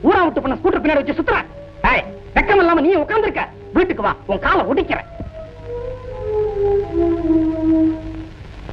ஊரா விட்டு பண்ண ஸ்கூட்டர் பின்னாடி வச்சு சுத்துற. வெக்கம் இல்லாம நீ உட்கார்ந்துருக்க. வீட்டுக்கு வா, உன் காலை ஒடிக்கிறேன்.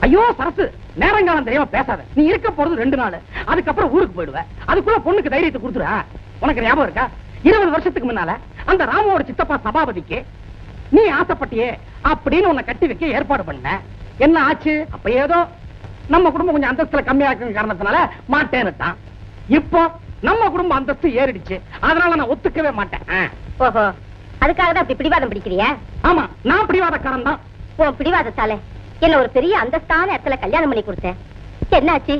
ஐயோ சரசு, நேரங்காலம் தெரியாம பேசாத. நீ இருக்க போறது 2 நாள், அதுக்கப்புறம் ஊருக்கு போயிடுவ. அதுக்குள்ள பொண்ணுக்கு தைரியத்தை கொடுத்துரு. உனக்கு ஞாபகம் இருக்கா, 20 வருஷத்துக்கு முன்னால அந்த ராமோட சித்தப்பா சபாபதிக்கு நீ ஆசைப்பட்டியே அப்படின்னு உன்னை கட்டி வைக்க ஏற்பாடு பண்ண. என்ன ஆச்சு? அப்ப ஏதோ நம்ம குடும்பம் கொஞ்சம் அந்தஸ்துல கம்மியா இருக்கும் காரணத்தினால மாட்டேன்னுட்டான். இப்போ நம்ம குடும்பம் அந்தஸ்து ஏறிடுச்சு, அதனால நான் ஒத்துக்கவே மாட்டேன். ஓஹோ, அதுக்காக தான் இப்படி பிடிவாதம் பிடிக்கிறியா? ஆமா, நான் பிடிவாதக்காரன் தான். உன் பிடிவாதத்தால என்ன ஒரு பெரிய அந்தஸ்தான இடத்துல கல்யாணம் பண்ணி கொடுத்தேன். என்னாச்சு?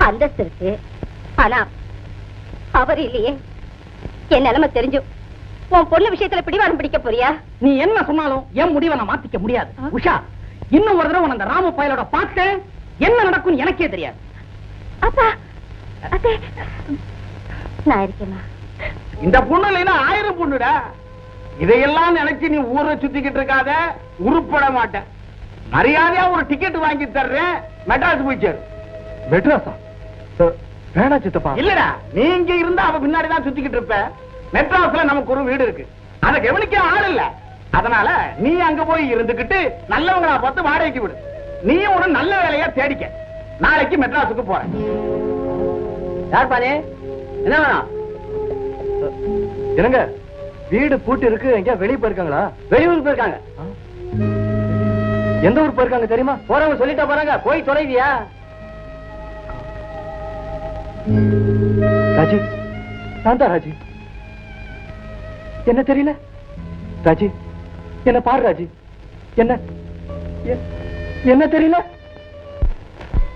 அந்தஸ்து இருக்கு, ஆனா அவர் இல்லையே. என் நிலைமை தெரிஞ்சும் உன் பொண்ணு விஷயத்துல பிடிவாதம் பிடிக்க போறியா? நீ என்ன சொன்னாலும் என் முடிவை நான் மாத்திக்க முடியாது. உஷா, இன்னும் ஒரு தடவை அந்த ராம பயலோட பார்த்தேன், என்ன நடக்கும் எனக்கே தெரியாது. அப்பா, அத்தே, நான் இருக்கேம்மா. இந்த பொண்ணு இல்லைன்னா 1000 பொண்ணுடா. இதையெல்லாம் நினைச்சு நீ ஊரை சுத்திக்கிட்டு இருக்காத, உருப்பட மாட்டேன். மரியாதையா ஒரு டிக்கெட் வாங்கி தர்றேன், மெட்ராஸ் போய் சேரு. மெட்ராஸா? வேணா சித்தப்பா. இல்லடா, நீங்க இருந்தா அவ பின்னாடிதான் சுத்திக்கிட்டு இருப்ப. மெட்ராஸ்ல நமக்கு ஒரு வீடு இருக்கு, அதை கவனிக்க ஆள் இல்ல. அதனால நீ அங்க போய் இருந்துகிட்டு நல்லவங்களா பார்த்து வாடகைக்கு விடு. நீ ஒரு நல்ல வேலையா தேடிக்க. நாளைக்கு மெட்ராஸுக்கு போறேன். யார் பாரு, என்ன வேணும்? என்னங்க, வீடு பூட்டி இருக்கு, எங்க வெளியே போயிருக்காங்களா? வெளியூருக்கு போயிருக்காங்க. எந்த ஊர் போயிருக்காங்க தெரியுமா? போறவங்க சொல்லிட்டா போறாங்க, போய் தொலைவியா? ராஜி, நான் தான் ராஜி. என்ன தெரியல? ராஜி, என்ன பாரு ராஜி. என்ன என்ன தெரியல?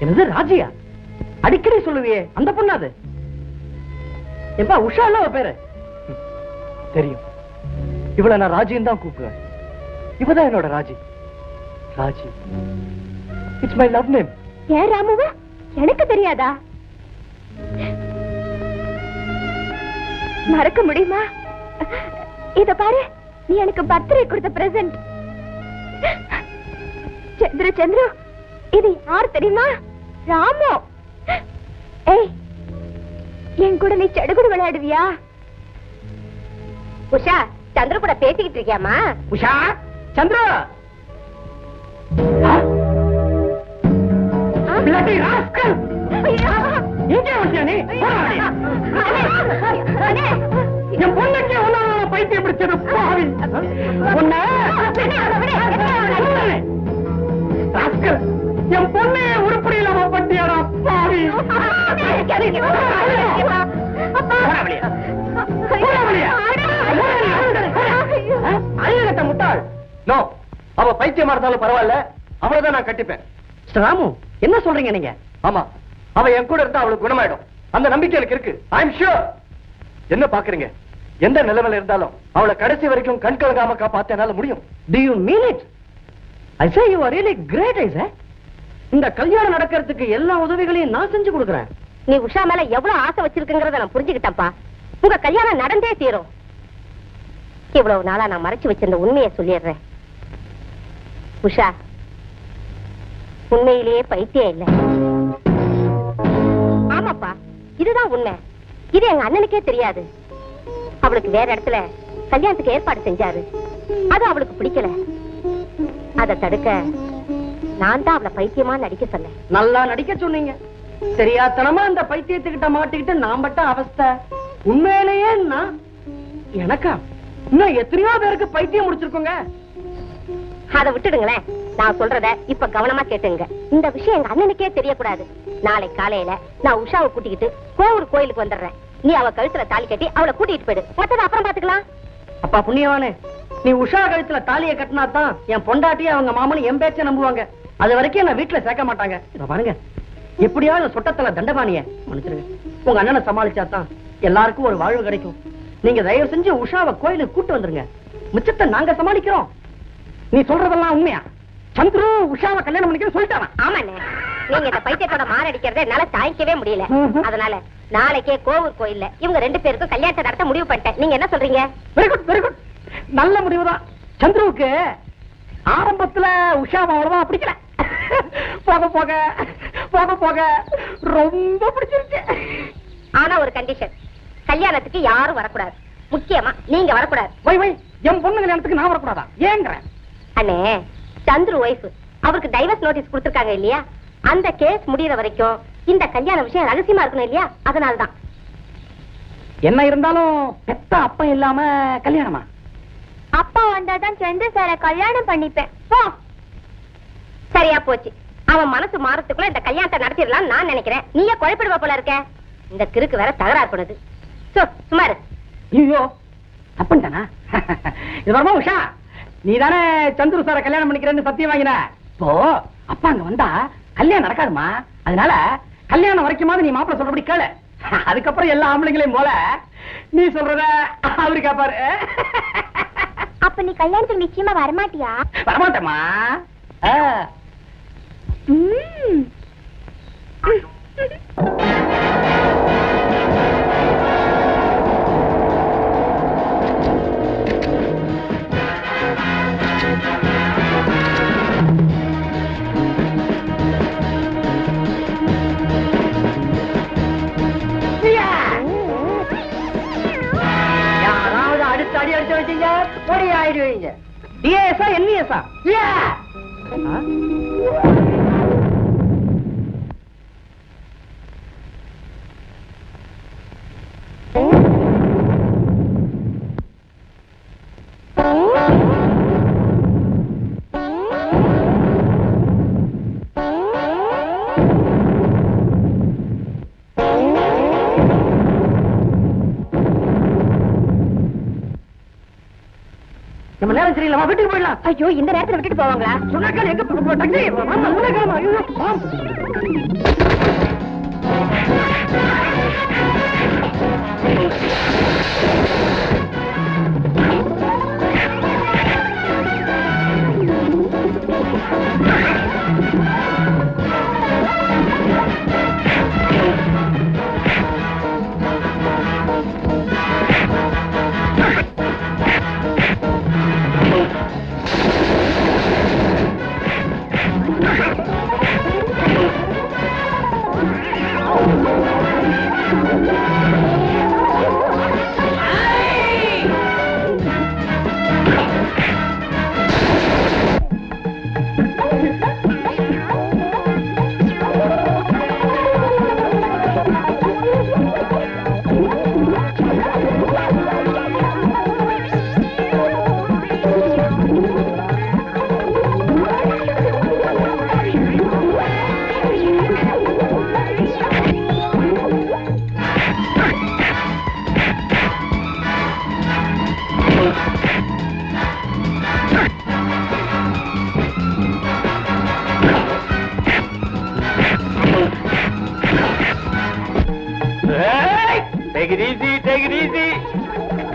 என்னது ராஜியா? அடிக்கடி சொல்லுவியே, அந்த பொண்ணாது? எப்பா உஷா இல்ல பேரு? தெரியும். இவளை நான் ராஜின்னு தான் கூப்பிடுவேன். இவதான் என்னோட Raji. Raji, it's my love name. ஏன் ராமுவா, எனக்கு தெரியாதா? மறக்க முடியுமா? இத பாரு, நீ எனக்கு பர்த்டே கொடுத்த பிரசன்ட். சந்திரு சந்திரு, இது யார் தெரியுமா? ராமு. ஏய், என் கூட நீ சடுகுடு விளையாடுவியா? உஷா, சந்திர கூட பேசிக்கிட்டு இருக்கியாமா? உஷா, சந்திர, எங்கே வந்தியா நீ? என் பொண்ணுக்கு ஒன்னால பைத்தியம் பிடிச்சது பாவி. என் பொண்ணு உருப்படி இல்லாம பட்டியாடா பாவி. முட்டாள். நோ, அவ பைத்தியமா இருந்தாலும் பரவாயில்ல, அவளதான் நான் கட்டிப்பேன். ராமு, என்ன சொல்றீங்க நீங்க? ஆமா, அவ என் கூட இருந்தா அவளுக்கு குணமாயிடும். அந்த நம்பிக்கை எனக்கு இருக்கு. ஐ அம் ஷூர். என்ன பாக்குறீங்க? எந்த நிலைமையில இருந்தாலும் அவளை கடைசி வரைக்கும் கண் கலங்காம காப்பாத்த என்னால முடியும். Do you mean it? I say you are really great, I say. இந்த கல்யாணம் நடக்கிறதுக்கு எல்லா உதவிகளையும் நான் செஞ்சு கொடுக்கறேன். நீ உஷா மேல எவ்வளவு ஆசை வச்சிருக்கங்கறத நான் புரிஞ்சுக்கிட்டேன்ப்பா. உங்க கல்யாணம் நடந்தே தீரும். இவ்வளவு நாளா நான் மறைச்சு வச்சிருந்த உண்மையை சொல்லிடுறேன். உஷா உண்மையிலேயே பைத்தியம் இல்ல. ஆமாப்பா, இதுதான் உண்மை. இது எங்க அண்ணனுக்கே தெரியாது. அவளுக்கு வேற இடத்துல கல்யாணத்துக்கு ஏற்பாடு செஞ்சாரு. அது அவளுக்கு பிடிக்கல. அதை தடுக்க நான் தான் அவளை பைத்தியமா நடிக்க சொன்னேன். நல்லா நடிக்க சொன்னீங்க. தெரியாதனமா அந்த பைத்தியத்துக்கிட்ட மாட்டிக்கிட்டு நான் பட்ட அவஸ்தை. உண்மையிலேயே எனக்கா இன்னும் எத்தனையோ பேருக்கு பைத்தியம் முடிச்சிருக்கோங்க. அதை விட்டுடுங்களேன். நான் சொல்றத இப்ப கவனமா கேட்டுங்க. இந்த விஷயம் எங்க அண்ணனுக்கே தெரியக்கூடாது. நாளை காலையில நான் உஷாவை கூட்டிக்கிட்டு கோவூர் கோயிலுக்கு வந்துடுறேன். நீ அவ கழுத்துல தாலி கட்டி அவளை கூட்டிட்டு போயிடு. மத்தத அப்புறம் பாத்துக்கலாம். அப்பா புண்ணியவானே, நீ உஷா கழுத்துல தாலியை கட்டினா தான் என் பொண்டாட்டிய அவங்க மாமனு என் பேச்ச நம்புவாங்க. அது வரைக்கும் என்ன வீட்டுல சேர்க்க மாட்டாங்க. பாருங்க, எப்படியாவது சொட்டத்துல தண்டபாணிய மன்னிச்சிருங்க. உங்க அண்ணனை சமாளிச்சாதான் எல்லாருக்கும் ஒரு வாழ்வு கிடைக்கும். நீங்க தயவு செஞ்சு உஷாவை கோயிலுக்கு கூட்டு வந்துருங்க. மிச்சத்தை நாங்க சமாளிக்கிறோம். நீ சொல்றதெல்லாம் உண்மையா? சந்துரு உஷாவை கல்யாணம் பண்ணிக்க சொல்லிட்டானா? ஆமாண்ணே. நீங்க இந்த பைத்தியத்தோட மாரடிக்கிறத என்னால தாங்கிக்கவே முடியல. அதனால நாளைக்கே கோவூர் கோயில்ல இவங்க 2 பேருக்கும் கல்யாணத்தை நடத்த முடிவு பண்ணிட்டேன். நீங்க என்ன சொல்றீங்க? வெரி குட் வெரி குட், நல்ல முடிவுதான். சந்துருவுக்கு ஆரம்பத்துல உஷாவை அவ்வளவுதான் பிடிக்கல, போக போக போக போக ரொம்ப பிடிச்சிருச்சு. ஆனா ஒரு கண்டிஷன், கல்யாணத்துக்கு யாரும் வரக்கூடாது, முக்கியமா நீங்க வரக்கூடாது. வை வை, என் பொண்ணு கல்யாணத்துக்கு நான் வரக்கூடாதா? ஏங்கிறேன் அண்ணே, சந்துரு ஒய்ஃப் அவருக்கு டைவர்ஸ் நோட்டீஸ் கொடுத்திருக்காங்க இல்லையா, அந்த கேஸ் முடியற வரைக்கும் இந்த கல்யாண விஷயம் ரகசியமா இருக்கணும் இல்லையா, அதனாலதான். என்ன இருந்தாலும் பெத்த அப்பா இல்லாம கல்யாணமா? அப்பா வந்தாதான் சந்திர சார கல்யாணம் பண்ணிப்பேன். போ. சரியா போச்சு, அவன் மனசு மாறத்துக்குள்ள இந்த கல்யாணத்தை நடத்திடலாம் நான் நினைக்கிறேன். நீயே குழப்பிடுவ போல இருக்க. இந்த கிறுக்கு வேற தகராறு பண்ணுது. சுமாரு. ஐயோ அப்பன்தானா? இது வரமா உஷா, நீ தானே சந்துரு சார கல்யாணம் பண்ணிக்கிறேன்னு சத்தியம் வாங்கின. இப்போ அப்பா அங்க வந்தா கல்யாணம் நடக்காதுமா. அதனால கல்யாணம் வரைக்குமாவது நீ மாப்பிள்ள சொல்றபடி கேளு. அதுக்கப்புறம் எல்லா ஆம்பளைங்களையும் போல நீ சொல்றத அவரு கேப்பாரு. அப்ப நீ கல்யாணத்துக்கு நிச்சயமா வரமாட்டியா? வரமாட்டேமா. யாராவது அடுத்த அடி அடிச்சு வச்சீங்க பொடி ஆயிடுவீங்க. டிஎஸ்ஆ என்இஎஸ்ஆ? நம்ம நேரம் சரியில்லை, வீட்டுக்கு போயிடலாம். ஐயோ, இந்த நேரத்துல விட்டுட்டு போவாங்களா? சொன்னாக்கா எங்க டாக்ஸி? வாமா, உள்ள கிளம்பு. ஐயோ, வா.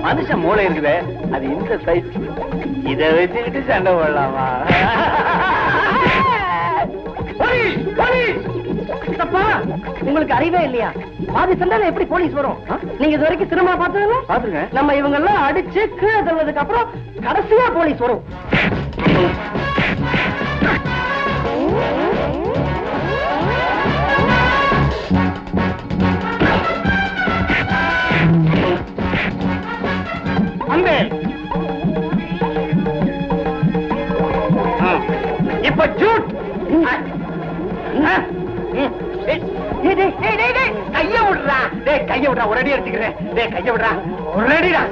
மனுஷன் மூளை இருக்குதே, அது இந்த சைஸ். இதை வச்சுக்கிட்டு சண்டை போடலாமா? உங்களுக்கு அறிவே இல்லையா? பாதி சண்டையில எப்படி போலீஸ் வரும்? நீங்க இது வரைக்கும் சினிமா பார்த்ததுல பாத்துருங்க. நம்ம இவங்க எல்லாம் அடிச்சு கீழே தள்ளுவதுக்கு அப்புறம் கடைசியா போலீஸ் வரும். இப்ப ஜூட் கைய விடுறா, கைய விடுறா, ஒரு அடி அடிச்சுக்கிறேன். கைய விடுறா, ஒரு அடிடா.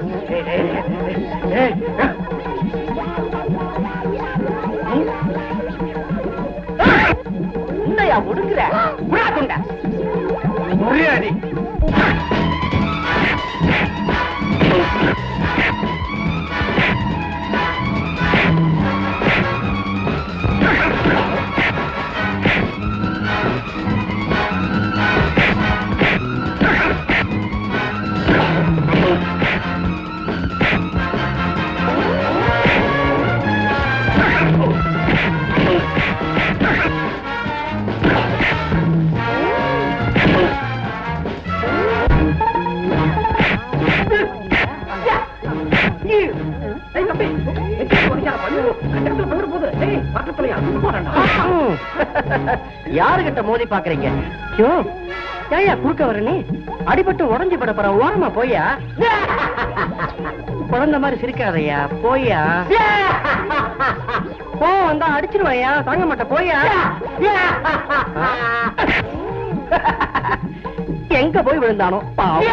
உண்மையா முடுங்குற? முடாக்குண்ட ஒரே அடி. யாருகிட்ட மோதி பாக்குறீங்க? ஏயா குறுக்க வர நீ? அடிபட்டு உடஞ்சு பட போற, ஓரமா போயா. குழந்தை மாதிரி சிரிக்காதையா, போயா. போ வந்தா அடிச்சிருவாயா, தாங்க மாட்டேன், போயா. எங்க போய் விழுந்தானோ பாவம்.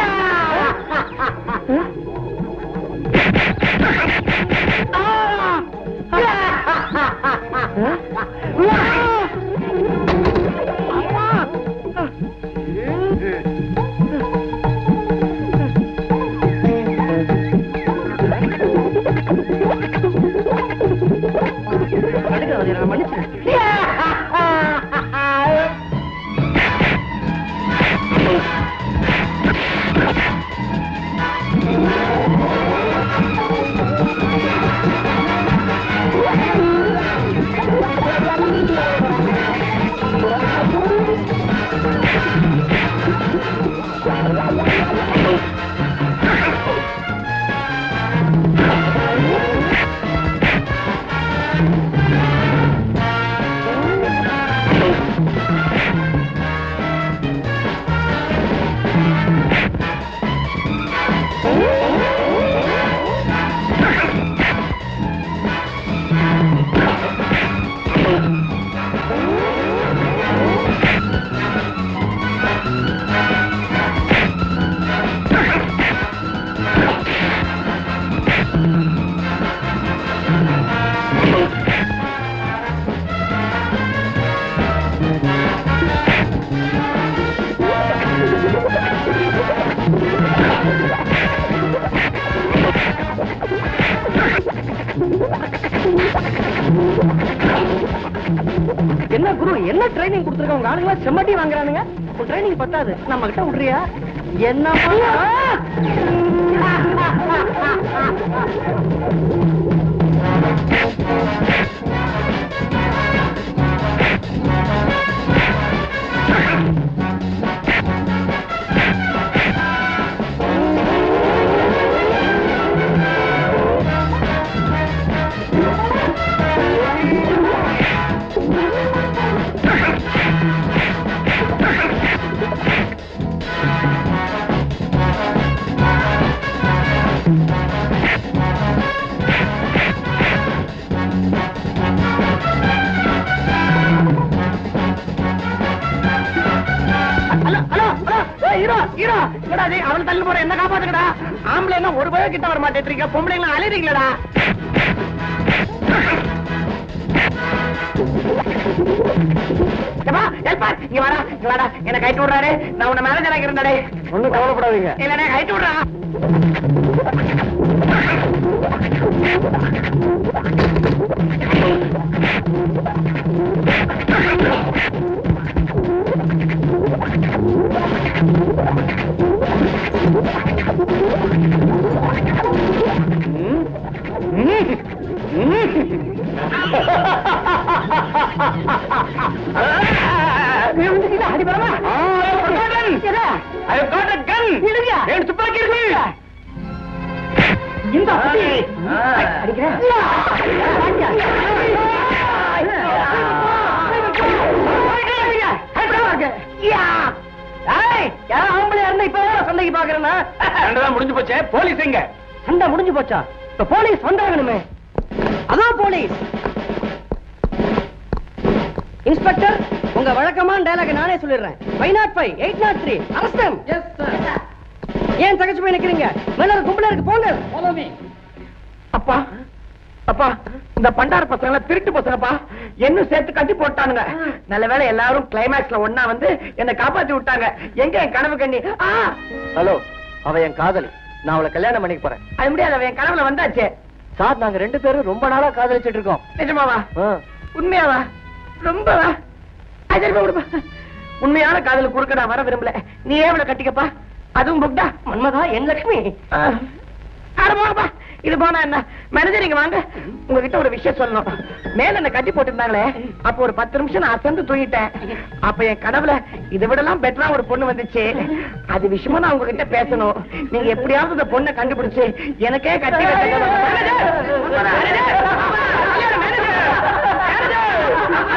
என்ன குரு, என்ன ட்ரைனிங் கொடுத்துருக்க? உங்க ஆளுங்களா செம்மட்டி வாங்குறானுங்க. உங்க ட்ரைனிங் பத்தாது, நம்ம கிட்ட விடுறியா? என்ன அவள் தள்ளு போற, என்ன காப்பாத்துக்கடா. ஆம்பளை என்ன ஒரு பயம் கிட்ட வர மாட்டேங்க, பொம்பளைங்களா அலைறீங்களடா. என்ன கைட்டு விடுறாரு, நான் உன்னை மேனேஜர் ஆகிறேன்டா. ஒண்ணும் கவலைப்படாதீங்க. இல்ல கைட்டு விடுறா. முடிஞ்சு போச்சே, போலீஸ் எங்க? சண்டை முடிஞ்சு போச்சா? இப்ப போலீஸ் வந்தாகணுமே. அதான் போலீஸ். இன்ஸ்பெக்டர், உங்க வழக்கமான டயலாக் நானே சொல்லிடுறேன். 505, 803, arrest him. Yes sir. ஏன் தகச்சு போய் நிக்கிறீங்க? மேல கும்பல இருக்கு, போங்க. Follow me. அப்பா, அப்பா, இந்த பண்டார பசங்க திருட்டு பசங்கப்பா, என்ன சேர்த்து கட்டி போட்டானுங்க. நல்ல வேளை எல்லாரும் கிளைமேக்ஸ்ல ஒண்ணா வந்து என்ன காப்பாத்தி விட்டாங்க. எங்க என் கனவு கண்ணி? ஹலோ, அவ என் காதலி. நான் அவளை கல்யாணம் பண்ணிக்க போறேன். அது முடியாது, அவ என் கனவுல வந்தாச்சே. சார், நாங்க 2 பேரும் ரொம்ப நாளா காதலிச்சிட்டு இருக்கோம். நிஜமாவா? உண்மையாவா? ரொம்பவா? உண்மையான காதல் குறுக்க நான் வர விரும்பல. நீ ஏவளை கட்டிக்கப்பா. அதுவும் புக்டா மன்மதா என் லட்சுமி. இது போனா என்ன மேனேஜர், இங்க வாங்க. உங்ககிட்ட ஒரு விஷயம் சொல்லணும். மேல என்ன கட்டி போட்டிருந்தாங்களே, அப்ப ஒரு 10 நிமிஷம் நான் அசந்து தூங்கிட்டேன். அப்ப என் கடவுள இதை விடலாம் பெட்டரா ஒரு பொண்ணு வந்துச்சு. அது விஷயமா நான் உங்ககிட்ட பேசணும். நீங்க எப்படியாவது இந்த பொண்ணை கண்டுபிடிச்சு எனக்கே கட்டி